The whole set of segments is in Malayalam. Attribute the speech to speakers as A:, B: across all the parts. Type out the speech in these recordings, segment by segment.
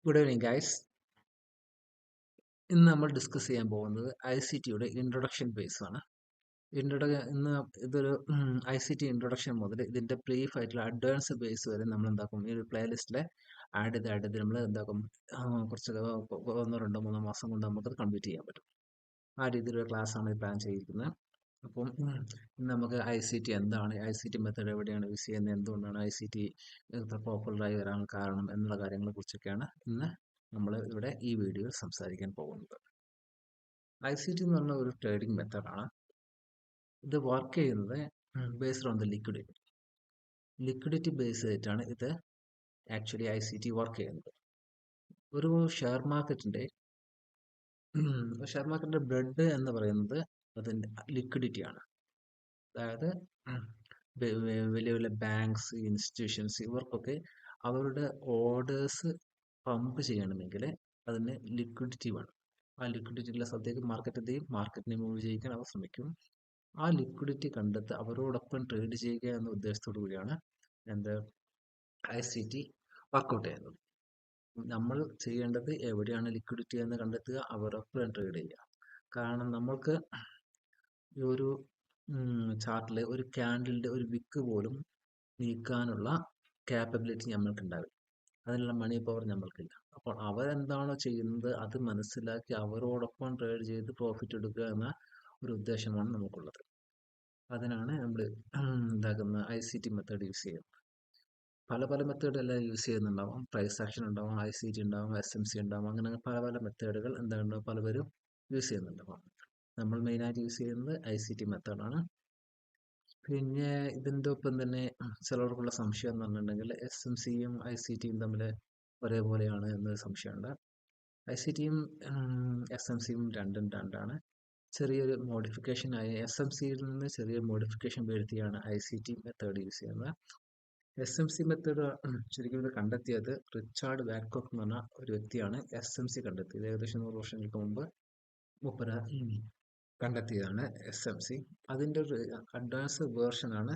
A: Good evening guys. ഇന്ന് നമ്മൾ ഡിസ്കസ് ചെയ്യാൻ പോകുന്നത് ICTയുടെ ഇൻട്രൊഡക്ഷൻ ബേസ് ആണ്. ഇന്ന് ഇതൊരു ICT ഇൻട്രൊഡക്ഷൻ മുതൽ ഇതിന്റെ ബ്രീഫ് ആയിട്ടുള്ള അഡ്വാൻസ് ബേസ് വരെ നമ്മൾ എന്താക്കും, ഈ ഒരു പ്ലേലിസ്റ്റിലെ ആഡ് ചെയ്ത് നമ്മൾ എന്താക്കും, കുറച്ച് ഒന്നോ രണ്ടോ മൂന്നോ മാസം കൊണ്ട് നമുക്കത് കംപ്ലീറ്റ് ചെയ്യാൻ പറ്റും. ആ രീതിയിലൊരു ക്ലാസ് ആണ് പ്ലാൻ ചെയ്തിരിക്കുന്നത്. അപ്പം ഇന്ന് നമുക്ക് ICT എന്താണ്, ICT മെത്തേഡ് എവിടെയാണ് യൂസ് ചെയ്യുന്നത്, എന്തുകൊണ്ടാണ് ICT ഇത്ര പോപ്പുലറായി വരാൻ കാരണം എന്നുള്ള കാര്യങ്ങളെ കുറിച്ചൊക്കെയാണ് ഇന്ന് നമ്മൾ ഇവിടെ ഈ വീഡിയോയിൽ സംസാരിക്കാൻ പോകുന്നത്. ICT എന്ന് പറഞ്ഞ ഒരു ട്രേഡിംഗ് മെത്തേഡാണ്. ഇത് വർക്ക് ചെയ്യുന്നത് based on the liquidity base ചെയ്തിട്ടാണ് ഇത് ആക്ച്വലി ICT വർക്ക് ചെയ്യുന്നത്. ഒരു ഷെയർ മാർക്കറ്റിന്റെ ബ്രെഡ് എന്ന് പറയുന്നത് അതിൻ്റെ ലിക്വിഡിറ്റിയാണ്. അതായത് വലിയ വലിയ ബാങ്ക്സ്, ഇൻസ്റ്റിറ്റ്യൂഷൻസ് ഇവർക്കൊക്കെ അവരുടെ ഓർഡേഴ്സ് പമ്പ് ചെയ്യണമെങ്കിൽ അതിന് ലിക്വിഡിറ്റി വേണം. ആ ലിക്വിഡിറ്റി ഉള്ള സ്ഥലത്തേക്ക് മാർക്കറ്റിനെ മൂവ് ചെയ്യിക്കാൻ അവർ ശ്രമിക്കും. ആ ലിക്വിഡിറ്റി കണ്ടെത്തി അവരോടൊപ്പം ട്രേഡ് ചെയ്യുക എന്ന ഉദ്ദേശത്തോടു കൂടിയാണ് ICT വർക്കൗട്ട് ചെയ്യുന്നത്. നമ്മൾ ചെയ്യേണ്ടത് എവിടെയാണ് ലിക്വിഡിറ്റി എന്ന് കണ്ടെത്തുക, അവരൊപ്പം ട്രേഡ് ചെയ്യുക. കാരണം നമ്മൾക്ക് ഈ ഒരു ചാർട്ടിലെ ഒരു ക്യാൻഡിലിന്റെ ഒരു വിക്ക് പോലും നീക്കാനുള്ള ക്യാപ്പബിലിറ്റി നമ്മൾക്ക് ഉണ്ടാവില്ല. അതിനുള്ള മണി പവർ നമ്മൾക്കില്ല. അപ്പോൾ അവരെന്താണോ ചെയ്യുന്നത് അത് മനസ്സിലാക്കി അവരോടൊപ്പം ട്രേഡ് ചെയ്ത് പ്രോഫിറ്റ് എടുക്കുക എന്ന ഒരു ഉദ്ദേശമാണ് നമുക്കുള്ളത്. അതിനാണ് നമ്മൾ ICT മെത്തേഡ് യൂസ് ചെയ്യുന്നത്. പല പല മെത്തേഡ് എല്ലാം യൂസ് ചെയ്യുന്നുണ്ടാവും. പ്രൈസ് ആക്ഷൻ ഉണ്ടാവും, ICT ഉണ്ടാവും, SMC ഉണ്ടാവും. അങ്ങനെ പല പല മെത്തേഡുകൾ പലവരും യൂസ് ചെയ്യുന്നുണ്ടാവും. നമ്മൾ മെയിനായിട്ട് യൂസ് ചെയ്യുന്നത് ICT മെത്തേഡാണ്. പിന്നെ ഇതിൻ്റെ ഒപ്പം തന്നെ ചിലർക്കുള്ള സംശയം എന്ന് പറഞ്ഞിട്ടുണ്ടെങ്കിൽ SMCയും ICTയും തമ്മിൽ ഒരേപോലെയാണ് എന്നൊരു സംശയമുണ്ട്. ICTയും SMCയും രണ്ടാണ്. ചെറിയൊരു മോഡിഫിക്കേഷൻ ആയ SMCയിൽ നിന്ന് ചെറിയ മോഡിഫിക്കേഷൻ വരുത്തിയാണ് ICT മെത്തേഡ് യൂസ് ചെയ്യുന്നത്. SMC മെത്തേഡ് ശരിക്കും ഇത് കണ്ടെത്തിയത് റിച്ചാർഡ് വാറ്റ്കോക്ക് എന്ന് പറഞ്ഞ ഒരു വ്യക്തിയാണ് SMC കണ്ടെത്തിയത്. ഏകദേശം 100 വർഷങ്ങൾക്ക് മുമ്പ് മൂപ്പര കണ്ടെത്തിയതാണ് SMC. അതിൻ്റെ ഒരു അഡ്വാൻസ് വേർഷനാണ്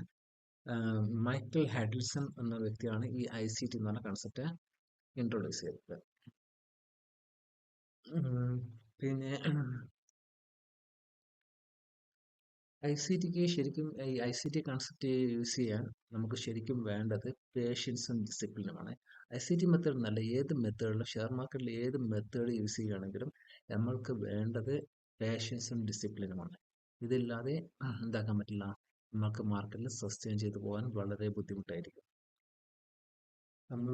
A: മൈക്കൽ ഹാഡിൽസൺ എന്ന വ്യക്തിയാണ് ഈ ICT എന്ന് പറഞ്ഞ കൺസെപ്റ്റ് ഇൻട്രൊഡ്യൂസ് ചെയ്തത്. പിന്നെ ICTക്ക് ശരിക്കും ഈ ICT കൺസെപ്റ്റ് യൂസ് ചെയ്യാൻ നമുക്ക് ശരിക്കും വേണ്ടത് പേഷ്യൻസും ഡിസിപ്ലിനുമാണ്. ICT മെത്തേഡ് എന്നല്ല, ഏത് മെത്തേഡിലും ഷെയർ മാർക്കറ്റിൽ ഏത് മെത്തേഡ് യൂസ് ചെയ്യുകയാണെങ്കിലും നമ്മൾക്ക് വേണ്ടത് പേഷ്യൻസും ഡിസിപ്ലിനുമാണ്. ഇതില്ലാതെ എന്താക്കാൻ പറ്റില്ല, നമുക്ക് മാർക്കറ്റിൽ സസ്റ്റെയിൻ ചെയ്തു പോകാൻ വളരെ ബുദ്ധിമുട്ടായിരിക്കും. നമ്മൾ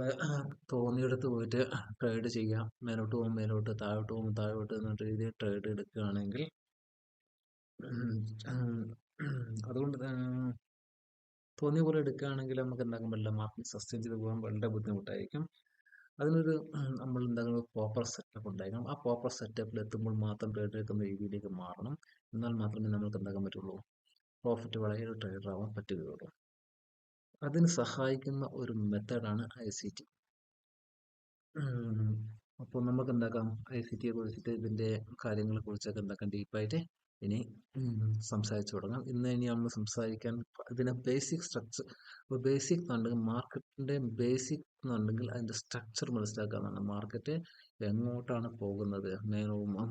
A: തോന്നിയെടുത്ത് പോയിട്ട് ട്രേഡ് ചെയ്യാം, മേലോട്ട് പോകും മേലോട്ട്, താഴോട്ട് പോകും താഴോട്ട് എന്ന രീതിയിൽ ട്രേഡ് എടുക്കുകയാണെങ്കിൽ അതുകൊണ്ട് തോന്നിയ പോലെ എടുക്കുകയാണെങ്കിൽ നമുക്ക് എന്താക്കാൻ പറ്റില്ല, മാർക്കറ്റ് സസ്റ്റെയിൻ ചെയ്ത് പോകാൻ വളരെ ബുദ്ധിമുട്ടായിരിക്കും. അതിനൊരു നമ്മൾ എന്താക്കണം, പ്രോപ്പർ സെറ്റപ്പ് ഉണ്ടായിരിക്കണം. ആ പ്രോപ്പർ സെറ്റപ്പിൽ എത്തുമ്പോൾ മാത്രം ട്രേഡ് എടുക്കുന്ന രീതിയിലേക്ക് മാറണം. എന്നാൽ മാത്രമേ നമുക്ക് എന്താക്കാൻ പറ്റുള്ളൂ, പ്രോഫിറ്റ് വളരെ ട്രേഡർ ആവാൻ പറ്റുകയുള്ളൂ. അതിന് സഹായിക്കുന്ന ഒരു മെത്തേഡാണ് ICT. അപ്പോൾ നമുക്ക് എന്താക്കാം, ICTയെ കുറിച്ചിട്ട് ഇതിൻ്റെ കാര്യങ്ങളെ കുറിച്ചൊക്കെ എന്താക്കാം ഡീപ്പായിട്ട് ഇനി സംസാരിച്ചു തുടങ്ങാം. ഇനി നമ്മൾ സംസാരിക്കാൻ ഇതിനെ ബേസിക് സ്ട്രക്ചർ, ബേസിക് എന്നുണ്ടെങ്കിൽ മാർക്കറ്റിൻ്റെ ബേസിക് എന്നുണ്ടെങ്കിൽ അതിൻ്റെ സ്ട്രക്ചർ മനസ്സിലാക്കുക എന്നാണ്. മാർക്കറ്റ് എങ്ങോട്ടാണ് പോകുന്നത്,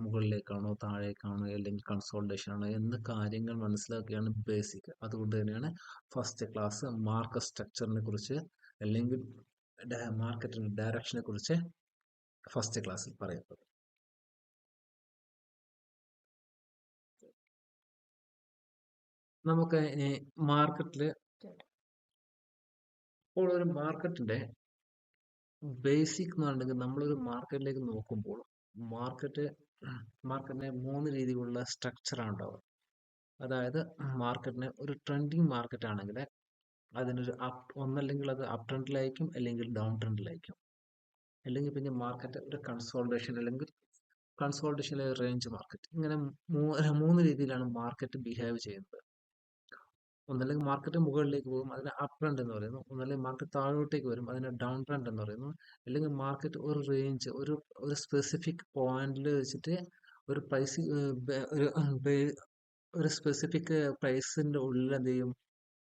A: മുകളിലേക്കാണോ താഴേക്കാണോ അല്ലെങ്കിൽ കൺസോൾട്ടേഷൻ ആണോ എന്ന കാര്യങ്ങൾ മനസ്സിലാക്കുകയാണ് ബേസിക്. അതുകൊണ്ട് തന്നെയാണ് ഫസ്റ്റ് ക്ലാസ് മാർക്കറ്റ് സ്ട്രക്ചറിനെ കുറിച്ച് അല്ലെങ്കിൽ മാർക്കറ്റിന്റെ ഡയറക്ഷനെ കുറിച്ച് ഫസ്റ്റ് ക്ലാസ്സിൽ പറയുന്നത്. നമുക്ക് ഇനി മാർക്കറ്റിൽ ഇപ്പോൾ ഒരു മാർക്കറ്റിന്റെ ബേസിക് എന്ന് പറഞ്ഞിട്ടുണ്ടെങ്കിൽ നമ്മളൊരു മാർക്കറ്റിലേക്ക് നോക്കുമ്പോൾ മാർക്കറ്റിനെ 3 രീതിയിലുള്ള സ്ട്രക്ചറാണ് ഉണ്ടാവുക. അതായത് മാർക്കറ്റിന് ഒരു ട്രെൻഡിങ് മാർക്കറ്റ് ആണെങ്കിൽ അതിനൊരു ഒന്നല്ലെങ്കിൽ അത് അപ് ട്രെൻഡിലായിരിക്കും അല്ലെങ്കിൽ ഡൗൺ ട്രെൻഡിലായിരിക്കും. അല്ലെങ്കിൽ പിന്നെ മാർക്കറ്റ് ഒരു കൺസോൾട്ടേഷൻ അല്ലെങ്കിൽ കൺസോൾട്ടേഷനിലെ റേഞ്ച് മാർക്കറ്റ്. ഇങ്ങനെ 3 രീതിയിലാണ് മാർക്കറ്റ് ബിഹേവ് ചെയ്യുന്നത്. ഒന്നല്ലെങ്കിൽ മാർക്കറ്റ് മുകളിലേക്ക് പോകും, അതിനെ അപ് ട്രെൻഡ് എന്ന് പറയുന്നു. ഒന്നല്ലെങ്കിൽ മാർക്കറ്റ് താഴോട്ടേക്ക് വരും, അതിനെ ഡൗൺ ട്രെൻഡ് എന്ന് പറയുന്നു. അല്ലെങ്കിൽ മാർക്കറ്റ് ഒരു റേഞ്ച്, ഒരു സ്പെസിഫിക് പോയിന്റിൽ വെച്ചിട്ട് ഒരു പ്രൈസ്, ഒരു സ്പെസിഫിക് പ്രൈസിന്റെ ഉള്ളിൽ എന്ത് ചെയ്യും,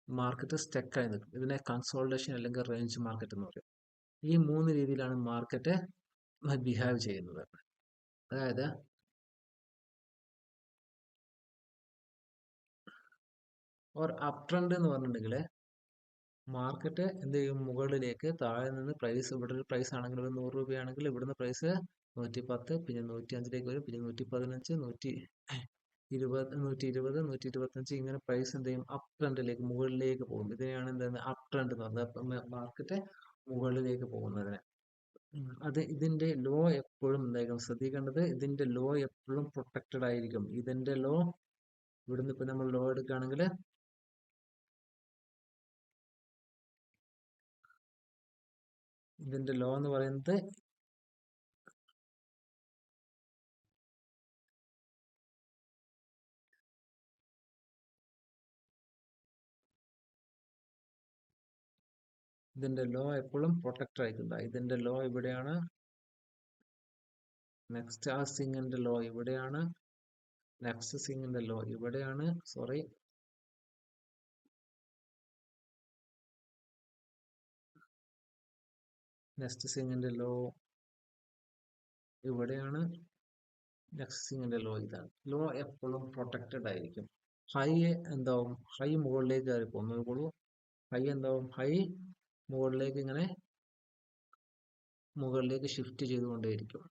A: മാർക്കറ്റ് സ്റ്റക്കായി നിൽക്കും. ഇതിനെ കൺസോൾട്ടേഷൻ അല്ലെങ്കിൽ റേഞ്ച് മാർക്കറ്റ് എന്ന് പറയും. ഈ 3 രീതിയിലാണ് മാർക്കറ്റ് ബിഹേവ് ചെയ്യുന്നത്. അതായത് ഒരു അപ് ട്രെൻഡ് എന്ന് പറഞ്ഞിട്ടുണ്ടെങ്കിൽ മാർക്കറ്റ് എന്ത് ചെയ്യും, മുകളിലേക്ക് താഴെ നിന്ന് പ്രൈസ്, ഇവിടെ ഒരു പ്രൈസ് ആണെങ്കിൽ ഒരു 100 രൂപയാണെങ്കിൽ ഇവിടുന്ന് പ്രൈസ് 110, പിന്നെ 105ലേക്ക് വരും, പിന്നെ 115, 120, 125, ഇങ്ങനെ പ്രൈസ് എന്ത് ചെയ്യും, അപ് ട്രെൻഡിലേക്ക് മുകളിലേക്ക് പോകും. ഇതിനെയാണ് എന്താണ് അപ് ട്രെൻഡ് എന്ന് പറയുന്നത്. മാർക്കറ്റ് മുകളിലേക്ക് പോകുന്നതിന്. അത് ഇതിന്റെ ലോ എപ്പോഴും എന്തായിരിക്കും ശ്രദ്ധിക്കേണ്ടത്, ഇതിന്റെ ലോ എപ്പോഴും പ്രൊട്ടക്റ്റഡ് ആയിരിക്കും. ഇതിന്റെ ലോ ഇവിടുന്ന് ഇപ്പൊ നമ്മൾ ലോ എടുക്കുകയാണെങ്കിൽ ഇതിന്റെ ലോ എന്ന് പറയുന്നത് ഇതിന്റെ ലോ എപ്പോഴും പ്രൊട്ടക്റ്റഡ് ആയിരിക്കും. ഇതിന്റെ ലോ ഇവിടെയാണ്, നെക്സ്റ്റ് ആ സിങ്ങിന്റെ ലോ ഇവിടെയാണ്, നെക്സ്റ്റ് സിങ്ങിന്റെ ലോ ഇവിടെയാണ്, സോറി, നെക്സ്റ്റ് സിങ്ങിന്റെ ലോ ഇവിടെയാണ്, നെക്സ്റ്റ് സിങ്ങിന്റെ ലോ ഇതാണ്. ലോ എപ്പോഴും പ്രൊട്ടക്റ്റഡ് ആയിരിക്കും. ഹൈ എന്താവും, ഹൈ മുകളിലേക്ക് കയറി പോകുന്നു, ഹൈ എന്താവും, ഹൈ മുകളിലേക്ക് ഇങ്ങനെ മുകളിലേക്ക് ഷിഫ്റ്റ് ചെയ്തുകൊണ്ടേയിരിക്കും.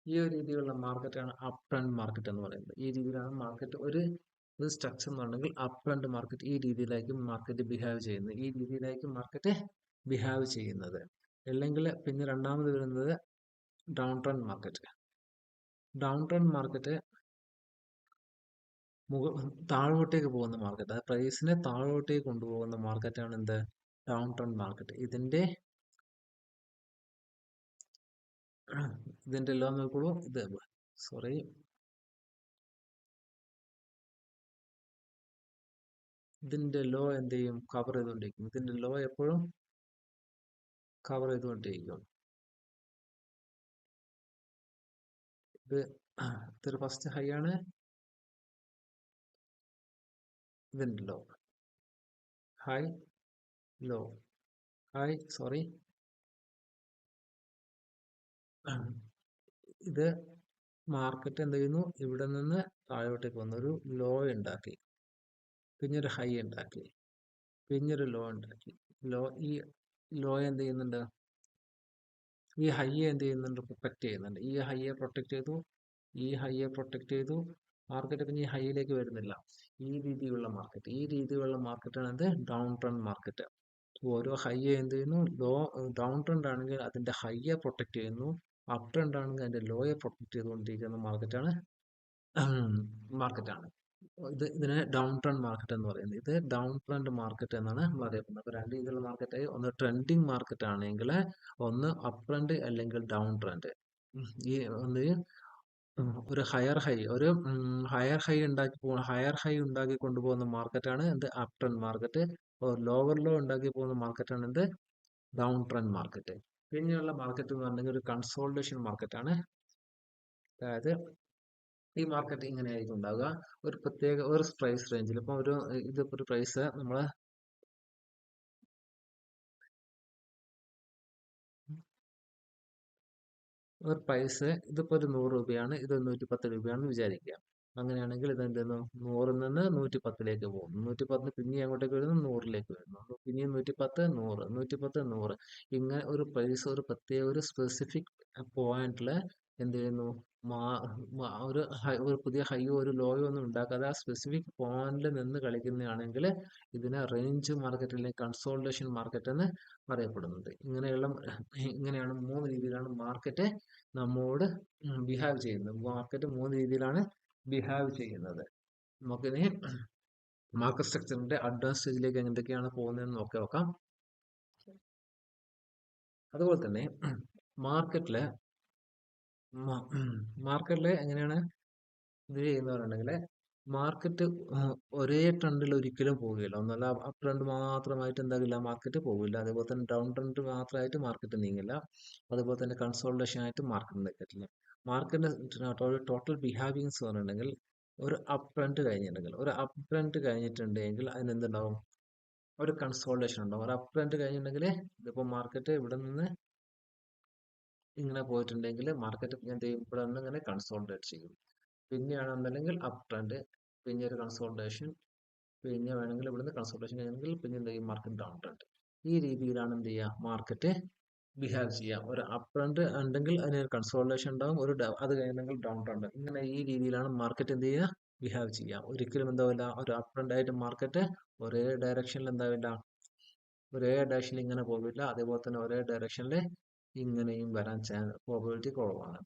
A: ഈ ഒരു രീതിയിലുള്ള മാർക്കറ്റാണ് അപ് ട്രെൻഡ് മാർക്കറ്റ് എന്ന് പറയുന്നത്. ഈ രീതിയിലാണ് മാർക്കറ്റ് ഒരു സ്ട്രക്ചർ എന്നുണ്ടെങ്കിൽ അപ് ട്രെൻഡ് മാർക്കറ്റ് ഈ രീതിയിലായിരിക്കും മാർക്കറ്റ് ബിഹേവ് ചെയ്യുന്നത്. ഈ രീതിയിലായിരിക്കും മാർക്കറ്റ് ബിഹേവ് ചെയ്യുന്നത്. അല്ലെങ്കിൽ പിന്നെ രണ്ടാമത് വരുന്നത് down trend market. Down trend market താഴോട്ടേക്ക് പോകുന്ന മാർക്കറ്റ്, അതായത് പ്രൈസിനെ താഴോട്ടേക്ക് കൊണ്ടുപോകുന്ന മാർക്കറ്റാണ് എന്ത്, ഡൗൺ ട്രെൻഡ് മാർക്കറ്റ്. ഇതിന്റെ ലോ നോക്കൂ, ഇത് സോറി, ഇതിന്റെ ലോ എന്ത് ചെയ്യും, കവർ ചെയ്തുകൊണ്ടിരിക്കും. ഇതിന്റെ ലോ എപ്പോഴും കവർ ചെയ്തുകൊണ്ടിരിക്കും. ഇതൊരു ഫസ്റ്റ് ഹൈ ആണ്, ഇതിന്റെ low, high low, high sorry, ഇത് മാർക്കറ്റ് എന്ത് ചെയ്യുന്നു, ഇവിടെ നിന്ന് താഴോട്ടേക്ക് വന്ന ഒരു ലോ ഉണ്ടാക്കി, പിന്നെ ഒരു ഹൈ ഉണ്ടാക്കി, പിന്നെ ഒരു ലോ ഉണ്ടാക്കി. ഈ ലോ എന്ത് ചെയ്യുന്നുണ്ട്, ഈ ഹൈയെ എന്ത് ചെയ്യുന്നുണ്ട്, പ്രൊട്ടക്ട് ചെയ്യുന്നുണ്ട്. ഈ ഹൈയെ പ്രൊട്ടക്ട് ചെയ്തു, ഈ ഹൈയെ പ്രൊട്ടക്ട് ചെയ്തു. മാർക്കറ്റ് പിന്നെ ഈ ഹൈയിലേക്ക് വരുന്നില്ല. ഈ രീതിയിലുള്ള മാർക്കറ്റാണ് എന്ത്, ഡൗൺ ട്രെൻഡ് മാർക്കറ്റ്. ഓരോ ഹൈയെ എന്ത് ചെയ്യുന്നു, ഡൗൺ ട്രെൻഡ് ആണെങ്കിൽ അതിന്റെ ഹൈയെ പ്രൊട്ടക്ട് ചെയ്യുന്നു, അപ് ട്രെൻഡ് ആണെങ്കിൽ അതിന്റെ ലോയെ പ്രൊട്ടക്ട് ചെയ്തുകൊണ്ടിരിക്കുന്ന മാർക്കറ്റാണ്. ഇതിനെ ഡൗൺ ട്രെൻഡ് മാർക്കറ്റ് എന്ന് പറയുന്നത്. ഇത് ഡൗൺ ട്രെൻഡ് മാർക്കറ്റ് എന്നാണ് അറിയപ്പെടുന്നത്. അപ്പൊ രണ്ട് രീതിയിലുള്ള മാർക്കറ്റായി, ഒന്ന് ട്രെൻഡിങ് മാർക്കറ്റ് ആണെങ്കിൽ ഒന്ന് അപ് ട്രെൻഡ് അല്ലെങ്കിൽ ഡൗൺ ട്രെൻഡ്. ഈ ഒന്ന് ഒരു ഹയർ ഹൈ ഉണ്ടാക്കി കൊണ്ടുപോകുന്ന മാർക്കറ്റാണ് എന്ത്, up trend market. Lower low ഉണ്ടാക്കി പോകുന്ന മാർക്കറ്റാണ് എന്ത്, ഡൗൺ ട്രെൻഡ് മാർക്കറ്റ്. പിന്നെയുള്ള മാർക്കറ്റ് എന്ന് പറഞ്ഞെങ്കിൽ ഒരു കൺസോൾട്ടേഷൻ മാർക്കറ്റ് ആണ്. അതായത് ഈ മാർക്കറ്റ് ഇങ്ങനെയായിരിക്കും ഉണ്ടാവുക, ഒരു പ്രത്യേക ഒരു പ്രൈസ് റേഞ്ചിൽ. ഇപ്പൊ ഇതിപ്പോ ഒരു പ്രൈസ് നമ്മള് ഇതിപ്പോ ഒരു 100 രൂപയാണ്, ഇത് 110 രൂപയാണെന്ന് വിചാരിക്കുക. അങ്ങനെയാണെങ്കിൽ ഇത് എന്തെന്നു, 100ൽ നിന്ന് 110ലേക്ക് പോകുന്നു, 110 പിന്നെ അങ്ങോട്ടേക്ക് വരുന്നു, 100ലേക്ക് വരുന്നു, പിന്നെയും 110, 100, 110, 100. ഇങ്ങനെ ഒരു പ്രൈസ് ഒരു പ്രത്യേക ഒരു സ്പെസിഫിക് പോയിന്റില് എന്ത് ചെയ്യുന്നു, ഒരു പുതിയ ഹൈയോ ഒരു ലോയോ ഒന്നും ഉണ്ടാക്കാതെ ആ സ്പെസിഫിക് പോയിന്റിൽ നിന്ന് കളിക്കുന്നതാണെങ്കിൽ ഇതിനെ റേഞ്ച് മാർക്കറ്റ് അല്ലെങ്കിൽ കൺസോൾട്ടേഷൻ മാർക്കറ്റ് എന്ന് പറയപ്പെടുന്നത്. ഇങ്ങനെയാണ് 3 രീതിയിലാണ് മാർക്കറ്റ് നമ്മോട് ബിഹേവ് ചെയ്യുന്നത്. മാർക്കറ്റ് 3 രീതിയിലാണ് ബിഹേവ് ചെയ്യുന്നത്. നമുക്കിനി മാർക്കറ്റ് സ്ട്രക്ചറിന്റെ അഡ്വാൻസ് സ്റ്റേജിലേക്ക് എന്തൊക്കെയാണ് പോകുന്നതെന്ന് നോക്കാം. അതുപോലെ തന്നെ മാർക്കറ്റില് എങ്ങനെയാണ് ഇത് ചെയ്യുന്നവരുണ്ടെങ്കിൽ, മാർക്കറ്റ് ഒരേ ട്രെൻഡിൽ ഒരിക്കലും പോവുകയില്ല. ഒന്നല്ല അപ് ട്രെൻഡ് മാത്രമായിട്ട് എന്താകില്ല, മാർക്കറ്റ് പോകില്ല. അതേപോലെ തന്നെ ഡൗൺ ട്രെൻഡ് മാത്രമായിട്ട് മാർക്കറ്റ് നീങ്ങില്ല. അതുപോലെ തന്നെ കൺസോൾട്ടേഷൻ ആയിട്ട് മാർക്കറ്റ് നിൽക്കത്തില്ല. മാർക്കറ്റിന്റെ ടോട്ടൽ ബിഹേവിയൻസ് പറഞ്ഞിട്ടുണ്ടെങ്കിൽ, ഒരു അപ് ട്രെൻഡ് കഴിഞ്ഞിട്ടുണ്ടെങ്കിൽ അതിനെന്തുണ്ടാവും, ഒരു കൺസോൾട്ടേഷൻ ഉണ്ടാവും. ഒരു അപ് ട്രെൻഡ് കഴിഞ്ഞിട്ടുണ്ടെങ്കിൽ ഇതിപ്പോ മാർക്കറ്റ് ഇവിടെ നിന്ന് ഇങ്ങനെ പോയിട്ടുണ്ടെങ്കിൽ മാർക്കറ്റ് എന്ത് ചെയ്യും, ഇവിടെ നിന്ന് ഇങ്ങനെ കൺസോൾട്ടേറ്റ് ചെയ്യും. പിന്നെയാണെന്നുണ്ടെങ്കിൽ അപ് ട്രെൻഡ്, പിന്നെ ഒരു കൺസോൾട്ടേഷൻ, പിന്നെ വേണമെങ്കിൽ ഇവിടുന്ന് കൺസൾട്ടേഷൻ കഴിഞ്ഞെങ്കിൽ പിന്നെ എന്ത് ചെയ്യും, മാർക്കറ്റ് ഡൗൺ ട്രെൻഡ്. ഈ രീതിയിലാണ് എന്ത് ചെയ്യുക, മാർക്കറ്റ് ബിഹേവ് ചെയ്യാം. ഒരു അപ് ട്രെൻഡ് ഉണ്ടെങ്കിൽ അതിന് കൺസോൾട്ടേഷൻ ഉണ്ടാവും, അത് കഴിഞ്ഞെങ്കിൽ ഡൗൺ ട്രെൻഡ്. ഇങ്ങനെ ഈ രീതിയിലാണ് മാർക്കറ്റ് എന്ത് ചെയ്യുക, ബിഹേവ് ചെയ്യാം. ഒരിക്കലും എന്താവില്ല, ഒരു അപ് ട്രെൻഡ് ആയിട്ട് മാർക്കറ്റ് ഒരേ ഡയറക്ഷനിൽ എന്താവില്ല, ഒരേ ഡയറക്ഷനിൽ ഇങ്ങനെ പോകില്ല. അതേപോലെ തന്നെ ഒരേ ഡയറക്ഷനിൽ ഇങ്ങനെയും വരാൻ പ്രോബിലിറ്റി കുറവാണ്.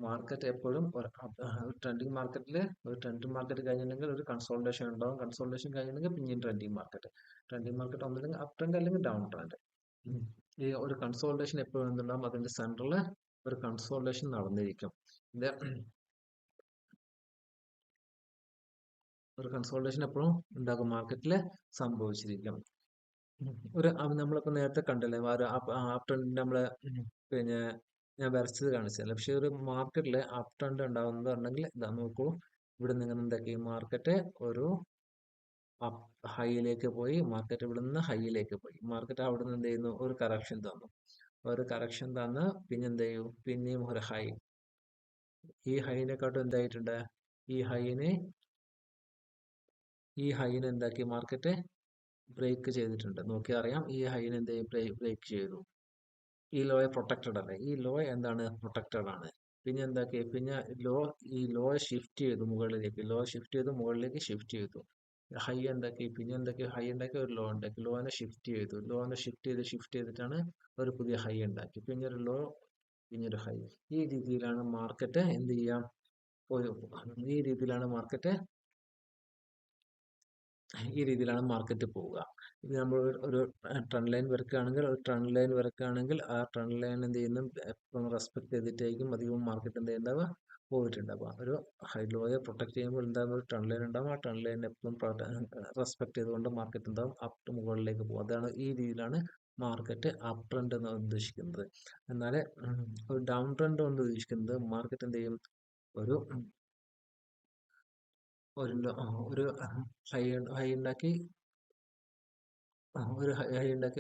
A: മാർക്കറ്റ് എപ്പോഴും ഒരു ട്രെൻഡിങ് മാർക്കറ്റിൽ, ഒരു ട്രെൻഡിങ് മാർക്കറ്റ് കഴിഞ്ഞിട്ടുണ്ടെങ്കിൽ ഒരു കൺസോൾട്ടേഷൻ ഉണ്ടാവും. കൺസോൾട്ടേഷൻ കഴിഞ്ഞിട്ടുണ്ടെങ്കിൽ പിന്നെയും ട്രെൻഡിങ് മാർക്കറ്റ്. ട്രെൻഡിങ് മാർക്കറ്റ് ഒന്നില്ലെങ്കിൽ അപ് ട്രെൻഡ് അല്ലെങ്കിൽ ഡൗൺ ട്രെൻഡ്. ഈ ഒരു കൺസോൾട്ടേഷൻ എപ്പോഴും എന്തുണ്ടാവും, അതിന്റെ സെൻട്രല് ഒരു കൺസോൾട്ടേഷൻ നടന്നിരിക്കും. ഇത് ഒരു കൺസോൾട്ടേഷൻ എപ്പോഴും ഉണ്ടാകും, മാർക്കറ്റിൽ സംഭവിച്ചിരിക്കും. നമ്മളിപ്പോ നേരത്തെ കണ്ടില്ലേ, അപ് ട്രെൻഡ് നമ്മള് പിന്നെ ഞാൻ വരച്ചത് കാണിച്ചതല്ല. പക്ഷെ ഒരു മാർക്കറ്റിൽ അപ് ട്രെൻഡ് ഉണ്ടാകുന്നത് ഉണ്ടെങ്കിൽ ഇതാ നോക്കൂ, ഇവിടെ നിങ്ങൾ എന്താക്കി, മാർക്കറ്റ് ഒരു ഹൈയിലേക്ക് പോയി, മാർക്കറ്റ് ഇവിടെ നിന്ന് ഹൈയിലേക്ക് പോയി, മാർക്കറ്റ് അവിടെ നിന്ന് എന്ത് ചെയ്യുന്നു, ഒരു കറക്ഷൻ തന്നു. ഒരു കറക്ഷൻ തന്ന് പിന്നെ എന്ത് ചെയ്യും, പിന്നെയും ഒരു ഹൈ. ഈ ഹൈനെക്കാട്ടും എന്തായിട്ടുണ്ട്, ഈ ഹൈനെ എന്താക്കി, മാർക്കറ്റ് ബ്രേക്ക് ചെയ്തിട്ടുണ്ട്. നോക്കിയാൽ അറിയാം, ഈ ഹൈനെ എന്ത് ബ്രേക്ക് ചെയ്തു. ഈ ലോയെ പ്രൊട്ടക്റ്റഡ് അല്ലേ, ഈ ലോ എന്താണ്, പ്രൊട്ടക്റ്റഡ് ആണ്. പിന്നെ എന്താക്കി, പിന്നെ ഈ ലോ ഷിഫ്റ്റ് ചെയ്തു മുകളിലേക്ക്, മുകളിലേക്ക് ഷിഫ്റ്റ് ചെയ്തു. ഹൈ എന്താക്കി, പിന്നെ എന്താക്കി, ഹൈ ഉണ്ടാക്കി, ഒരു ലോ ഉണ്ടാക്കി, ലോനെ ഷിഫ്റ്റ് ചെയ്തു. ലോനെ ഷിഫ്റ്റ് ചെയ്തിട്ടാണ് ഒരു പുതിയ ഹൈ ഉണ്ടാക്കി. പിന്നെ ഒരു ലോ, പിന്നെ ഒരു ഹൈ. ഈ രീതിയിലാണ് മാർക്കറ്റ് എന്ത് ചെയ്യാം, ഈ രീതിയിലാണ് മാർക്കറ്റ് പോവുക. ഇത് നമ്മൾ ഒരു ട്രെൻഡ് ലൈൻ വരക്കുകയാണെങ്കിൽ, ആ ട്രെൻഡ് ലൈൻ എന്ത് ചെയ്യുന്നു, എപ്പോഴും റെസ്പെക്ട് ചെയ്തിട്ടായിരിക്കും അധികവും മാർക്കറ്റ് എന്ത് ചെയ്യുന്നുണ്ടാവുക, പോയിട്ടുണ്ടാവുക. ഒരു ഹൈ ലോയെ പ്രൊട്ടക്ട് ചെയ്യുമ്പോൾ എന്താകും, ഒരു ട്രെൻഡ് ലൈൻ ഉണ്ടാവും. ആ ട്രെൻഡ് ലൈൻ എപ്പോഴും റെസ്പെക്ട് ചെയ്തുകൊണ്ട് മാർക്കറ്റ് എന്താവും, അപ്പ് മുകളിലേക്ക് പോകും. അതാണ് ഈ രീതിയിലാണ് മാർക്കറ്റ് അപ്പ് ട്രെൻഡ് എന്ന് ഉദ്ദേശിക്കുന്നത്. എന്നാൽ ഒരു ഡൗൺ ട്രെൻഡ് കൊണ്ട് ഉദ്ദേശിക്കുന്നത്, മാർക്കറ്റ് എന്ത് ചെയ്യും, ഒരു ഒരു ഹൈ ഉണ്ടാക്കി,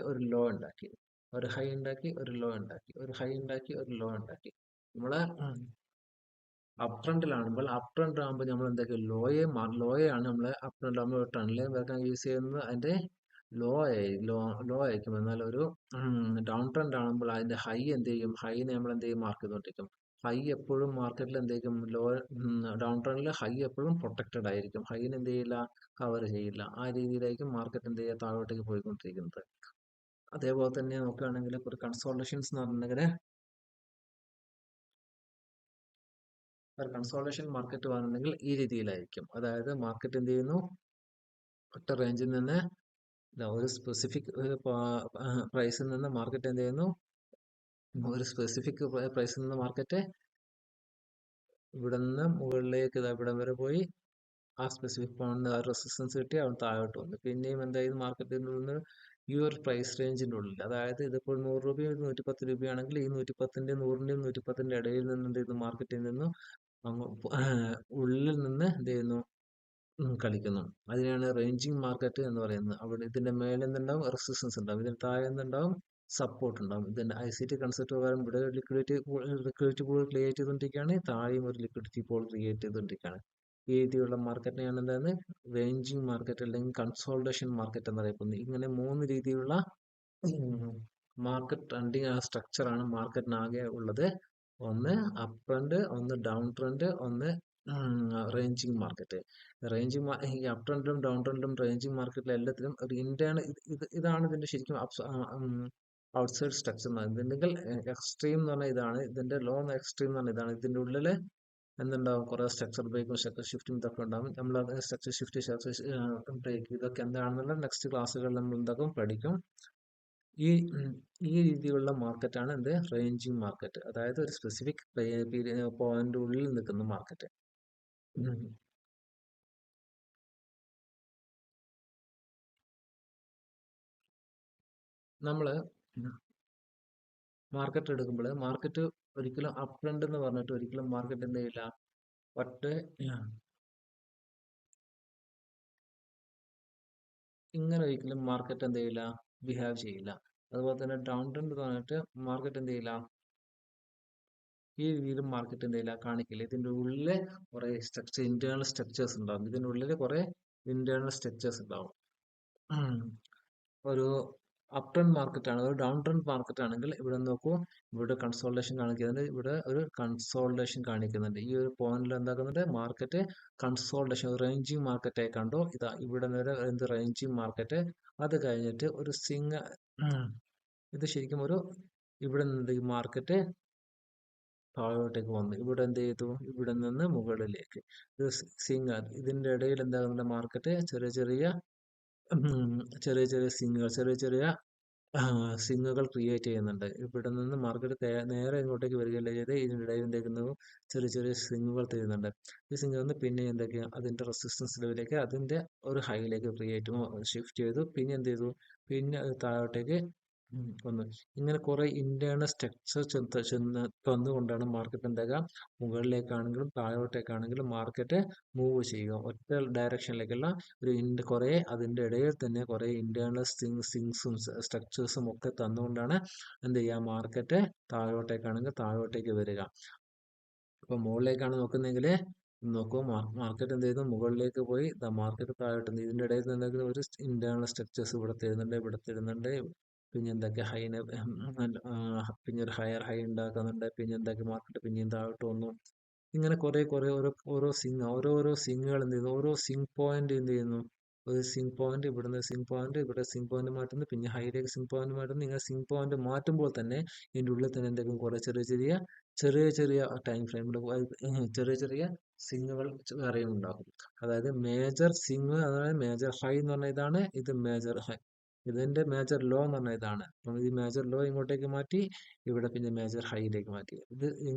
A: ഒരു ലോ ഉണ്ടാക്കി, ഒരു ഹൈ ഉണ്ടാക്കി, ഒരു ലോ ഉണ്ടാക്കി, ഒരു ഹൈ ഉണ്ടാക്കി, ഒരു ലോ ഉണ്ടാക്കി. നമ്മളെ അപ് ട്രെൻഡിലാകുമ്പോൾ, നമ്മൾ എന്താക്കി, ലോയാണ് നമ്മളെ അപ് ട്രെൻഡ് ആകുമ്പോൾ ട്രെൻഡ് ലൈൻ വരക്കാൻ യൂസ് ചെയ്യുന്നത്, അതിന്റെ ലോ ആയിരിക്കും. എന്നാൽ ഒരു ഡൗൺ ട്രെൻഡ് ആകുമ്പോൾ അതിന്റെ ഹൈ എന്ത് ചെയ്യും, ഹൈനെ നമ്മൾ എന്ത് ചെയ്യും, മാർക്ക് ചെയ്തുകൊണ്ടിരിക്കും. ഹൈ എപ്പോഴും മാർക്കറ്റിൽ എന്തെങ്കിലും ഡൗൺ ട്രെൻഡിൽ ഹൈ എപ്പോഴും പ്രൊട്ടക്റ്റഡ് ആയിരിക്കും. ഹൈനെ എന്ത് ചെയ്യില്ല, കവർ ചെയ്യില്ല. ആ രീതിയിലായിരിക്കും മാർക്കറ്റ് എന്ത് ചെയ്യുക, താഴോട്ടേക്ക് പോയിക്കൊണ്ടിരിക്കുന്നത്. അതേപോലെ തന്നെ നോക്കുകയാണെങ്കിൽ ഒരു കൺസോൾട്ടേഷൻസ് എന്ന് പറഞ്ഞിട്ടുണ്ടെങ്കിൽ, ഒരു കൺസോൾട്ടേഷൻ മാർക്കറ്റ് വന്നിട്ടുണ്ടെങ്കിൽ ഈ രീതിയിലായിരിക്കും. അതായത് മാർക്കറ്റ് എന്ത് ചെയ്യുന്നു, ഒറ്റ റേഞ്ചിൽ നിന്ന് ഒരു സ്പെസിഫിക് പ്രൈസിൽ നിന്ന് മാർക്കറ്റ് എന്ത് ചെയ്യുന്നു, ഒരു സ്പെസിഫിക് പ്രൈസിൽ നിന്ന് മാർക്കറ്റ് ഇവിടെ നിന്ന് മുകളിലേക്ക് ഇവിടം വരെ പോയി, ആ സ്പെസിഫിക് പോയിന്റ് ആ റെസിസ്റ്റൻസ് കിട്ടി അവൻ താഴോട്ട് വന്നു. പിന്നെയും എന്തായാലും മാർക്കറ്റിൽ നിന്ന് ഈ ഒരു പ്രൈസ് റേഞ്ചിന്റെ ഉള്ളിൽ, അതായത് ഇതിപ്പോൾ 100 രൂപയും 110 രൂപയാണെങ്കിൽ, ഈ 110ന്റെയും 100ന്റെയും 110ന്റെ ഇടയിൽ നിന്ന് എന്ത് ചെയ്യുന്നു, മാർക്കറ്റിൽ നിന്നും ഉള്ളിൽ നിന്ന് എന്ത് ചെയ്യുന്നു, കളിക്കുന്നു. അതിനാണ് റേഞ്ചിങ് മാർക്കറ്റ് എന്ന് പറയുന്നത്. അവിടെ ഇതിന്റെ മേലെ എന്തുണ്ടാവും, റെസിസ്റ്റൻസ് ഉണ്ടാവും, ഇതിന് താഴെ എന്തുണ്ടാവും, സപ്പോർട്ട് ഉണ്ടാവും. ഇതിന്റെ ICT കൺസെപ്റ്റ് പ്രകാരം ഇവിടെ ലിക്വിഡിറ്റി പൂൾ ക്രിയേറ്റ് ചെയ്തുകൊണ്ടിരിക്കുകയാണ്, താഴെയും ഒരു ലിക്വിഡിറ്റി പൂൾ ക്രിയേറ്റ് ചെയ്തുകൊണ്ടിരിക്കുകയാണ്. ഈ രീതിയിലുള്ള മാർക്കറ്റിനെയാണ് എന്താണ്, റേഞ്ചിങ് മാർക്കറ്റ് അല്ലെങ്കിൽ കൺസോൾട്ടേഷൻ മാർക്കറ്റ് എന്നറിയപ്പെടുന്നത്. ഇങ്ങനെ 3 രീതിയിലുള്ള മാർക്കറ്റ് ട്രെൻഡിങ് സ്ട്രക്ചറാണ് മാർക്കറ്റിനാകെ ഉള്ളത്. ഒന്ന് അപ്പ് ട്രെൻഡ്, ഒന്ന് ഡൗൺ ട്രെൻഡ്, ഒന്ന് റേഞ്ചിങ് മാർക്കറ്റ്. ഈ അപ്പ് ട്രെൻഡിലും ഡൗൺ ട്രെൻഡിലും റേഞ്ചിങ് മാർക്കറ്റിലും എല്ലാത്തിലും ഒരു ഇതാണ് ഇതിന്റെ ശരിക്കും ഔട്ട്സൈഡ് സ്ട്രക്ചർ എന്ന് പറയുന്നത്. ഇതിന്റെ എക്സ്ട്രീം എന്ന് പറഞ്ഞാൽ ഇതാണ്, ഇതിന്റെ ലോ എക്സ്ട്രീം എന്ന് പറഞ്ഞാൽ ഇതാണ്. ഇതിന്റെ ഉള്ളില് എന്തുണ്ടാവും, കുറെ സ്ട്രക്ചർ ബ്രേക്കും സ്ട്രക്ചർ ഷിഫ്റ്റും ഇതൊക്കെ ഉണ്ടാവും. നമ്മൾ സ്ട്രക്ചർ ഷിഫ്റ്റ്, ബ്രേക്ക് ഇതൊക്കെ എന്താണെന്നുള്ള നെക്സ്റ്റ് ക്ലാസ്സുകളിൽ നമ്മൾ എന്താക്കും, പഠിക്കും. ഈ രീതിയിലുള്ള മാർക്കറ്റാണ് എന്ത്, റേഞ്ചിങ് മാർക്കറ്റ്. അതായത് ഒരു സ്പെസിഫിക് പോയിന്റ് ഉള്ളിൽ നിൽക്കുന്ന മാർക്കറ്റ്. നമ്മള് മാർക്കറ്റ് എടുക്കുമ്പോൾ, മാർക്കറ്റ് ഒരിക്കലും അപ്പ് ട്രെൻഡ് എന്ന് പറഞ്ഞിട്ട് ഒരിക്കലും മാർക്കറ്റ് എന്ത് ചെയ്യില്ല, ഒറ്റ ഇങ്ങനെ ഒരിക്കലും മാർക്കറ്റ് എന്ത് ചെയ്യില്ല, ബിഹേവ് ചെയ്യില്ല. അതുപോലെ തന്നെ ഡൗൺ ട്രെൻഡ് എന്ന് പറഞ്ഞിട്ട് മാർക്കറ്റ് എന്ത് ചെയ്യില്ല, ഈ രീതിയിൽ മാർക്കറ്റ് എന്തെയില്ല കാണിക്കില്ല. ഇതിന്റെ ഉള്ളില് കുറെ ഇന്റേണൽ സ്ട്രക്ചേഴ്സ് ഉണ്ടാവും. ഇതിന്റെ ഉള്ളില് കുറെ ഇന്റേണൽ സ്ട്രക്ചേഴ്സ് ഉണ്ടാവും. ഒരു അപ് ട്രെൻഡ് മാർക്കറ്റ് ആണ്, ഒരു ഡൗൺ ട്രെൻഡ് മാർക്കറ്റ് ആണെങ്കിൽ ഇവിടെ നോക്കൂ, ഇവിടെ കൺസോൾട്ടേഷൻ കാണിക്കുന്നുണ്ട്, ഇവിടെ ഒരു കൺസോൾട്ടേഷൻ കാണിക്കുന്നുണ്ട്. ഈ ഒരു പോയിന്റിൽ എന്താക്കുന്നുണ്ട്, മാർക്കറ്റ് കൺസോൾട്ടേഷൻ റേഞ്ചിങ് മാർക്കറ്റായി കണ്ടു. ഇതാ ഇവിടെ നേരെ എന്ത് റേഞ്ചിങ് മാർക്കറ്റ്. അത് കഴിഞ്ഞിട്ട് ഒരു ഇത് ശരിക്കും ഒരു ഇവിടെ നിന്ന് ഈ മാർക്കറ്റ് താഴോട്ടേക്ക് വന്നു. ഇവിടെ എന്ത് ചെയ്തു, ഇവിടെ നിന്ന് മുകളിലേക്ക് ഇത് ഇതിന്റെ ഇടയിൽ എന്താകുന്നുണ്ട്, മാർക്കറ്റ് ചെറിയ ചെറിയ സിങ്ങുകൾ ക്രിയേറ്റ് ചെയ്യുന്നുണ്ട്. ഇവിടെ നിന്ന് മാർക്കറ്റ് നേരെ ഇങ്ങോട്ടേക്ക് വരികയല്ല ചെയ്ത് ഇതിനിടയിൽ എന്തെങ്കിലും ചെറിയ ചെറിയ സിങ്ങുകൾ തരുന്നുണ്ട്. ഈ സിംഗ് വന്ന് പിന്നെ എന്തൊക്കെയാ അതിന്റെ റെസിസ്റ്റൻസ് ലെവലിലേക്ക് അതിന്റെ ഒരു ഹൈയിലേക്ക് ഷിഫ്റ്റ് ചെയ്തു. പിന്നെ എന്ത് ചെയ്തു, പിന്നെ അത് താഴോട്ടേക്ക് വന്നു. ഇങ്ങനെ കുറെ ഇന്റേണൽ സ്ട്രക്ചർ തന്നുകൊണ്ടാണ് മാർക്കറ്റ് എന്താക്കുക, മുകളിലേക്കാണെങ്കിലും താഴോട്ടേക്കാണെങ്കിലും മാർക്കറ്റ് മൂവ് ചെയ്യുക. ഒറ്റ ഡയറക്ഷനിലേക്കല്ല, കുറെ അതിന്റെ ഇടയിൽ തന്നെ കുറെ ഇന്റേണൽ സിങ്സും സ്ട്രക്ചേഴ്സും ഒക്കെ തന്നുകൊണ്ടാണ് എന്ത് ചെയ്യുക, മാർക്കറ്റ് താഴോട്ടേക്കാണെങ്കിൽ താഴോട്ടേക്ക് വരിക. ഇപ്പൊ മുകളിലേക്കാണ് നോക്കുന്നതെങ്കിൽ നോക്കൂ, മാർക്കറ്റ് എന്ത് ചെയ്യുന്നു, മുകളിലേക്ക് പോയി മാർക്കറ്റ് താഴോട്ട്. ഇതിന്റെ ഇടയിൽ നിന്ന് ഒരു ഇന്റേണൽ സ്ട്രക്ചേഴ്സ് ഇവിടെ തരുന്നുണ്ട്. പിന്നെ എന്തൊക്കെ പിന്നെ ഒരു ഹയർ ഹൈ ഉണ്ടാക്കുന്നുണ്ട്. പിന്നെ എന്തൊക്കെ മാർക്കറ്റ് പിന്നെയും താഴോട്ട് വന്നു. ഇങ്ങനെ കുറെ ഓരോ സിങ്ങുകൾ എന്ത് ചെയ്യുന്നു, ഓരോ സിങ് പോയിന്റ് എന്ത് ചെയ്യുന്നു, ഒരു സിങ് പോയിന്റ് ഇവിടുന്ന് സിങ് പോയിന്റ്, ഇവിടെ സിങ് പോയിന്റ് മാറ്റുന്നു, പിന്നെ ഹൈയിലേക്ക് സിങ് പോയിന്റ് മാറ്റുന്നു. ഇങ്ങനെ സിങ് പോയിന്റ് മാറ്റുമ്പോൾ തന്നെ ഇതിന്റെ ഉള്ളിൽ തന്നെ എന്തെങ്കിലും കുറെ ചെറിയ ടൈം ഫ്രെയിമിൽ ചെറിയ സിങ്ങുകൾ വേറെയും ഉണ്ടാകും. അതായത് മേജർ സിങ്, അതായത് മേജർ ഹൈ എന്ന് പറഞ്ഞ ഇതാണ്, ഇത് മേജർ ഹൈ. ഇതിന്റെ മേജർ ലോ എന്ന് പറഞ്ഞ ഇതാണ്. ഈ മേജർ ലോ ഇങ്ങോട്ടേക്ക് മാറ്റി, ഇവിടെ പിന്നെ മേജർ ഹൈയിലേക്ക് മാറ്റി. ഇത്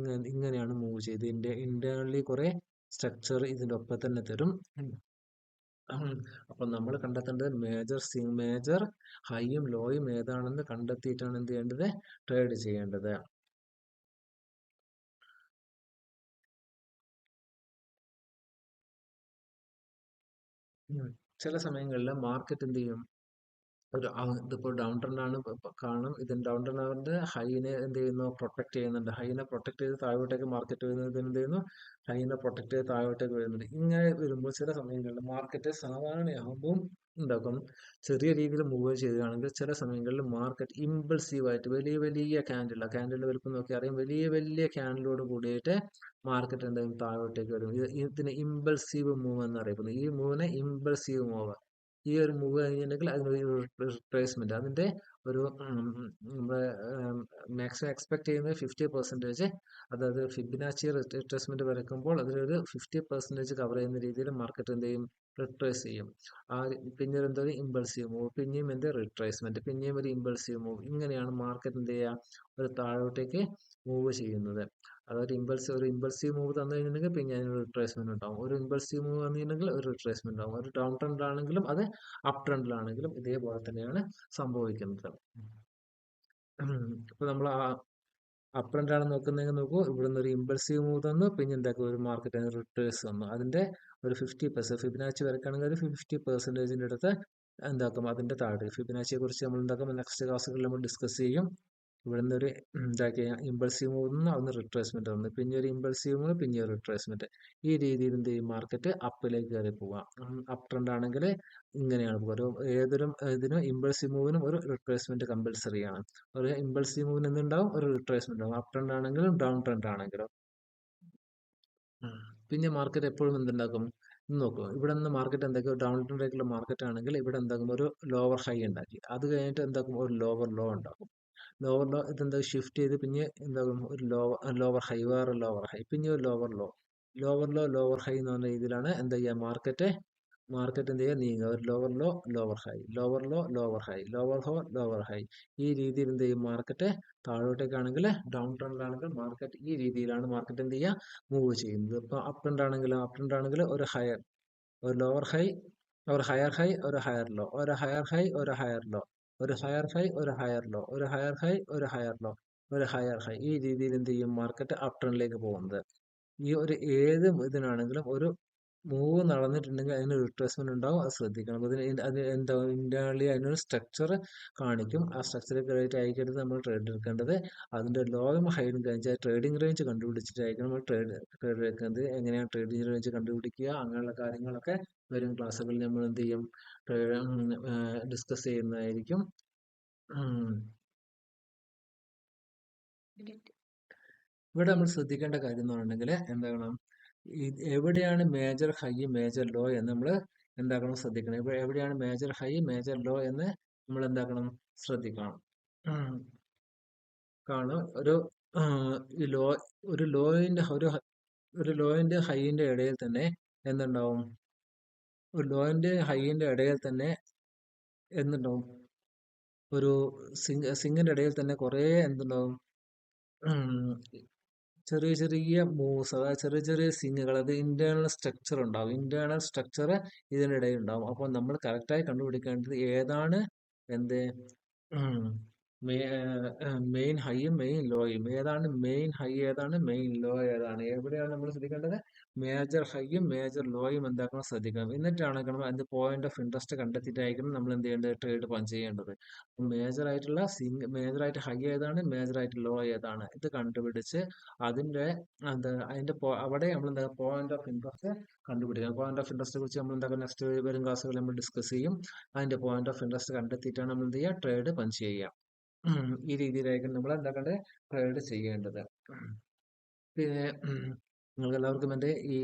A: ഇങ്ങനെയാണ് മൂവ് ചെയ്ത് ഇന്റേണലി കുറെ സ്ട്രക്ചർ ഇതിന്റെ ഒപ്പം തന്നെ തരും. അപ്പൊ നമ്മൾ കണ്ടെത്തേണ്ടത് മേജർ ഹൈയും ലോയും ഏതാണെന്ന് കണ്ടെത്തിയിട്ടാണ് എന്ത് ചെയ്യേണ്ടത്, ട്രേഡ് ചെയ്യേണ്ടത്. ചില സമയങ്ങളിൽ മാർക്കറ്റ് എന്ത് ചെയ്യും, ഇതിപ്പോൾ ഡൗൺ ട്രെൻഡ് ആണ് കാണും. ഇതിന് ഡൗൺ ട്രെൻഡ് ആവുന്നത് ഹൈനെ എന്ത് ചെയ്യുന്നു, പ്രൊട്ടക്ട് ചെയ്യുന്നുണ്ട്. ഹൈനെ പ്രൊട്ടക്ട് ചെയ്ത് താഴോട്ടേക്ക് മാർക്കറ്റ് വരുന്നത് എന്ത് ചെയ്യുന്നു, ഹൈനെ പ്രൊട്ടക്ട് ചെയ്ത് താഴോട്ടേക്ക് വരുന്നുണ്ട്. ഇങ്ങനെ വരുമ്പോൾ ചില സമയങ്ങളിൽ മാർക്കറ്റ് സാധാരണയാകുമ്പോൾ ഉണ്ടാക്കും ചെറിയ രീതിയിൽ മൂവ് ചെയ്യുകയാണെങ്കിൽ, ചില സമയങ്ങളിൽ മാർക്കറ്റ് ഇമ്പൾസീവ് ആയിട്ട് വലിയ ക്യാൻഡിലിന്റെ വലുപ്പം നോക്കി അറിയാം, വലിയ ക്യാൻഡിലോട് കൂടിയിട്ട് മാർക്കറ്റ് എന്തായാലും താഴോട്ടേക്ക് വരും. ഇതിന് ഇമ്പൾസീവ് മൂവ് എന്നറിയപ്പെടുന്നു. ഈ മൂവിനെ ഇമ്പൾസീവ് മൂവ്. ഈ ഒരു മൂവ് കഴിഞ്ഞിട്ടുണ്ടെങ്കിൽ അതിനൊരു റിട്രേസ്മെന്റ്, അതിന്റെ ഒരു നമ്മുടെ മാക്സിമം എക്സ്പെക്ട് ചെയ്യുന്നത് 50%, അതായത് ഫിബനാച്ചി റിട്രേസ്മെന്റ് വരയ്ക്കുമ്പോൾ അതിലൊരു 50% കവർ ചെയ്യുന്ന രീതിയിൽ മാർക്കറ്റ് എന്ത് ചെയ്യും, റിട്രേസ് ചെയ്യും. പിന്നീട് എന്താ ഇമ്പൾസീവ് മൂവ്, പിന്നെയും എന്ത് റിട്രേസ്മെന്റ്, പിന്നെയും ഒരു ഇമ്പൾസീവ് മൂവ്. ഇങ്ങനെയാണ് മാർക്കറ്റ് എന്ത് ചെയ്യുക, ഒരു താഴോട്ടേക്ക് മൂവ് ചെയ്യുന്നത്. അതൊരു ഇമ്പൾസീവ് മൂവ് തന്നു കഴിഞ്ഞിട്ടുണ്ടെങ്കിൽ പിന്നെ അതിനൊരു റിട്രേസ്മെന്റ് ഉണ്ടാവും. ഒരു ഇമ്പൾസീവ് മൂവ് വന്നിട്ടുണ്ടെങ്കിൽ ഒരു റിട്രേസ്മെന്റ് ഉണ്ടാവും. ഒരു ഡൗൺ ട്രെൻഡിലാണെങ്കിലും അത് അപ് ട്രെൻഡിലാണെങ്കിലും ഇതേപോലെ തന്നെയാണ് സംഭവിക്കുന്നത്. ഇപ്പൊ നമ്മൾ അപ്പ് ട്രെൻഡ് ആണ് നോക്കുന്നതെങ്കിൽ നോക്കൂ, ഇവിടുന്ന് ഒരു ഇമ്പൾസീവ് മൂവ് തന്നു, പിന്നെ എന്താക്കും ഒരു മാർക്കറ്റ് റിട്രേസ് തന്നു. അതിന്റെ ഒരു 50% ഫിബനാച്ചി വരയ്ക്കുകയാണെങ്കിൽ ഒരു 50% അടുത്ത് എന്താക്കും, അതിന്റെ താഴെ. ഫിബനാച്ചിയെ കുറിച്ച് നമ്മൾ എന്താക്കും, നെക്സ്റ്റ് ക്ലാസ്സുകളിൽ നമ്മൾ ഡിസ്കസ് ചെയ്യും. ഇവിടുന്ന് ഒരു എന്താക്കിയ ഇമ്പൾസീവ് മൂവ് നിന്ന് അവിടുന്ന് റിട്രേസ്മെന്റ് വന്നു, പിന്നെ ഒരു ഇമ്പൾസീവ് മൂവ്, പിന്നെ ഒരു റിട്രേസ്മെന്റ്. ഈ രീതിയിൽ എന്ത് ചെയ്യും, മാർക്കറ്റ് അപ്പിലേക്ക് കയറി പോവാം. അപ് ട്രെൻഡ് ആണെങ്കിൽ ഇങ്ങനെയാണ് പോകുക. ഇതിനും ഇമ്പൾസീവ് മൂവിനും ഒരു റിട്രേസ്മെന്റ് കമ്പൽസറി ആണ്. ഒരു ഇമ്പൾസീവ് മൂവിന് എന്തുണ്ടാവും, ഒരു റിട്രേസ്മെന്റ് ഉണ്ടാവും, അപ് ട്രെൻഡ് ആണെങ്കിലും ഡൗൺ ട്രെൻഡ് ആണെങ്കിലും. പിന്നെ മാർക്കറ്റ് എപ്പോഴും എന്തുണ്ടാക്കും, നോക്കൂ, ഇവിടെ നിന്ന് മാർക്കറ്റ് എന്താക്കും, ഡൗൺ ട്രെൻഡിലേക്കുള്ള മാർക്കറ്റ് ആണെങ്കിൽ ഇവിടെ എന്താക്കും, ഒരു ലോവർ ഹൈ ഉണ്ടാക്കി, അത് കഴിഞ്ഞിട്ട് എന്താക്കും, ഒരു ലോവർ ലോ ഉണ്ടാക്കും. ലോവർ ലോ ഇതെന്താ ഷിഫ്റ്റ് ചെയ്ത് പിന്നെ എന്താകും, ഒരു ലോവർ ഹൈ, വേറെ ലോവർ ഹൈ, പിന്നെ ഒരു ലോവർ ഹൈ എന്ന് പറഞ്ഞ രീതിയിലാണ് എന്താ ചെയ്യുക, മാർക്കറ്റ് എന്ത് ചെയ്യുക, നീങ്ങുക. ഒരു lower high, lower high, lower high. ഈ രീതിയിൽ എന്ത് ചെയ്യും, മാർക്കറ്റ് താഴോട്ടേക്കാണെങ്കിൽ ഡൗൺ ട്രെൻഡിലാണെങ്കിൽ മാർക്കറ്റ് ഈ രീതിയിലാണ് മാർക്കറ്റ് എന്ത് ചെയ്യുക, മൂവ് ചെയ്യുന്നത്. ഇപ്പൊ അപ്പ് ട്രെൻഡ് ആണെങ്കിൽ ഒരു ഹയർ, ഒരു ലോവർ ഹൈ, ഒരു ഹയർ ഹൈ, ഒരു ഹയർ ലോ, ഒരു ഹയർ ഹൈ, ഒരു ഹയർ ലോ, ഒരു ഹയർ ഹൈ, ഒരു ഹയർ ലോ, ഒരു ഹയർ ഹൈ, ഒരു ഹയർ ലോ, ഒരു ഹയർ ഹൈ. ഈ രീതിയിൽ എന്ത് ചെയ്യും, മാർക്കറ്റ് അപ്പ് ട്രെൻഡിലേക്ക് പോകുന്നത്. ഈ ഒരു ഏത് ഇതിനാണെങ്കിലും ഒരു മൂവ് നടന്നിട്ടുണ്ടെങ്കിൽ അതിന് റിട്രേസ്മെന്റ് ഉണ്ടാവും, അത് ശ്രദ്ധിക്കണം. അപ്പോൾ അത് എന്താ ഇന്റേണലി അതിനൊരു സ്ട്രക്ചർ കാണിക്കും. ആ സ്ട്രക്ചർ ക്രിയേറ്റ് ആയിക്കരുത് നമ്മൾ ട്രേഡ് എടുക്കേണ്ടത്. അതിന്റെ ലോയും ഹൈയും കഴിഞ്ഞാൽ ട്രേഡിംഗ് റേഞ്ച് കണ്ടുപിടിച്ചിട്ടായിരിക്കും നമ്മൾ ട്രേഡ് എടുക്കുന്നത്. എങ്ങനെയാണ് ട്രേഡിംഗ് റേഞ്ച് കണ്ടുപിടിക്കുക, അങ്ങനെയുള്ള കാര്യങ്ങളൊക്കെ വരും ക്ലാസ്സുകളിൽ നമ്മൾ എന്ത് ചെയ്യും, ഡിസ്കസ് ചെയ്യുന്നതായിരിക്കും. ഇവിടെ നമ്മൾ ശ്രദ്ധിക്കേണ്ട കാര്യം എന്ന് പറഞ്ഞിട്ടുണ്ടെങ്കിൽ എന്താകണം, എവിടെയാണ് മേജർ ഹൈ മേജർ ലോ എന്ന് നമ്മൾ എന്താക്കണം ശ്രദ്ധിക്കണം. എവിടെയാണ് മേജർ ഹൈ മേജർ ലോ എന്ന് നമ്മൾ എന്താക്കണം ശ്രദ്ധിക്കണം. കാരണം ഈ ലോ ഒരു ലോയിന്റെ ഒരു ലോയിന്റെ ഹൈന്റെ ഇടയിൽ തന്നെ എന്തുണ്ടാവും, ഒരു ലോയിന്റെ ഹൈന്റെ ഇടയിൽ തന്നെ എന്തുണ്ടാവും, ഒരു സിങ്ങിന്റെ ഇടയിൽ തന്നെ കുറെ എന്തുണ്ടാവും, ചെറിയ ചെറിയ മൂവ്സ്, അതായത് ചെറിയ ചെറിയ സിങ്ങുകൾ, അത് ഇന്റേണൽ സ്ട്രക്ചർ ഉണ്ടാവും. ഇന്റേണൽ സ്ട്രക്ചർ ഇതിനിടയിൽ ഉണ്ടാവും. അപ്പോൾ നമ്മൾ കറക്റ്റായി കണ്ടുപിടിക്കേണ്ടത് ഏതാണ് എന്ത് മെയിൻ ഹൈയും മെയിൻ ലോയും, ഏതാണ് മെയിൻ ഹൈ ഏതാണ് മെയിൻ ലോ ഏതാണ്, എവിടെയാണ് നമ്മൾ ശ്രദ്ധിക്കേണ്ടത്, മേജർ ഹൈയും മേജർ ലോയും എന്താക്കണം ശ്രദ്ധിക്കണം. എന്നിട്ടാണ് അതിന്റെ പോയിന്റ് ഓഫ് ഇൻട്രസ്റ്റ് കണ്ടെത്തിയിട്ടായിരിക്കണം നമ്മൾ എന്ത് ചെയ്യേണ്ടത്, ട്രേഡ് പഞ്ച് ചെയ്യേണ്ടത്. മേജർ ആയിട്ടുള്ള മേജർ ആയിട്ട് ഹൈ ഏതാണ് മേജർ ആയിട്ട് ലോ ഏതാണ് ഇത് കണ്ടുപിടിച്ച് അതിന്റെ അവിടെ നമ്മൾ എന്താ പോയിന്റ് ഓഫ് ഇൻട്രസ്റ്റ് കണ്ടുപിടിക്കണം. പോയിന്റ് ഓഫ് ഇൻട്രസ്റ്റ് കുറിച്ച് നമ്മൾ എന്താ നെക്സ്റ്റ് വരും ക്ലാസ്സുകളിൽ നമ്മൾ ഡിസ്കസ് ചെയ്യും. അതിന്റെ പോയിന്റ് ഓഫ് ഇൻട്രസ്റ്റ് കണ്ടെത്തിയിട്ടാണ് നമ്മൾ എന്ത് ചെയ്യുക, ട്രേഡ് പഞ്ച് ചെയ്യുക. ഈ രീതിയിലായിരിക്കും നമ്മൾ എന്താക്കേണ്ടത്, ട്രേഡ് ചെയ്യേണ്ടത്. പിന്നെ നിങ്ങൾക്ക് എല്ലാവർക്കും എൻ്റെ ഈ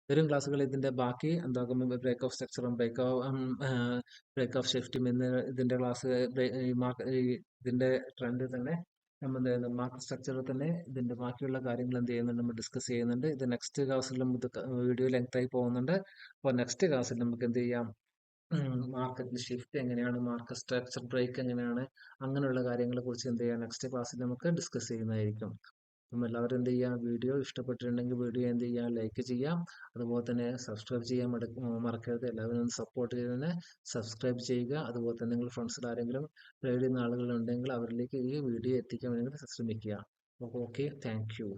A: വരും ക്ലാസ്സുകൾ ഇതിന്റെ ബാക്കി എന്താക്കും, ബ്രേക്ക് ഓഫ് സ്ട്രക്ചറും ബ്രേക്ക് ഓഫ് ഷിഫ്റ്റും ഇതിന്റെ ക്ലാസ് ഇതിന്റെ ട്രെൻഡ് തന്നെ നമ്മൾ മാർക്കറ്റ് സ്ട്രക്ചറിൽ തന്നെ ഇതിന്റെ ബാക്കിയുള്ള കാര്യങ്ങൾ എന്ത് ചെയ്യുന്നുണ്ട്, നമ്മൾ ഡിസ്കസ് ചെയ്യുന്നുണ്ട്. ഇത് നെക്സ്റ്റ് ക്ലാസ്സിൽ നമുക്ക് വീഡിയോ ലെങ്ത് ആയി പോകുന്നുണ്ട്. അപ്പോൾ നെക്സ്റ്റ് ക്ലാസ്സിൽ നമുക്ക് എന്ത് ചെയ്യാം, മാർക്കറ്റ് ഷിഫ്റ്റ് എങ്ങനെയാണ്, മാർക്കറ്റ് സ്ട്രക്ചർ ബ്രേക്ക് എങ്ങനെയാണ്, അങ്ങനെയുള്ള കാര്യങ്ങളെ കുറിച്ച് എന്ത് ചെയ്യാം നെക്സ്റ്റ് ക്ലാസ്സിൽ നമുക്ക് ഡിസ്കസ് ചെയ്യുന്നതായിരിക്കും. അപ്പം എല്ലാവരും എന്ത് ചെയ്യാം, വീഡിയോ ഇഷ്ടപ്പെട്ടിട്ടുണ്ടെങ്കിൽ വീഡിയോ എന്ത് ചെയ്യാം, ലൈക്ക് ചെയ്യാം. അതുപോലെ തന്നെ സബ്സ്ക്രൈബ് ചെയ്യാൻ മറക്കരുത്. എല്ലാവരും ഒന്ന് സപ്പോർട്ട് ചെയ്തതിന് സബ്സ്ക്രൈബ് ചെയ്യുക. അതുപോലെ തന്നെ നിങ്ങൾ ഫ്രണ്ട്സിൽ ആരെങ്കിലും ട്രേഡ് ചെയ്യുന്ന ആളുകൾ ഉണ്ടെങ്കിൽ അവരിലേക്ക് ഈ വീഡിയോ എത്തിക്കാൻ വേണ്ടി ശ്രമിക്കുക. Okay, thank you.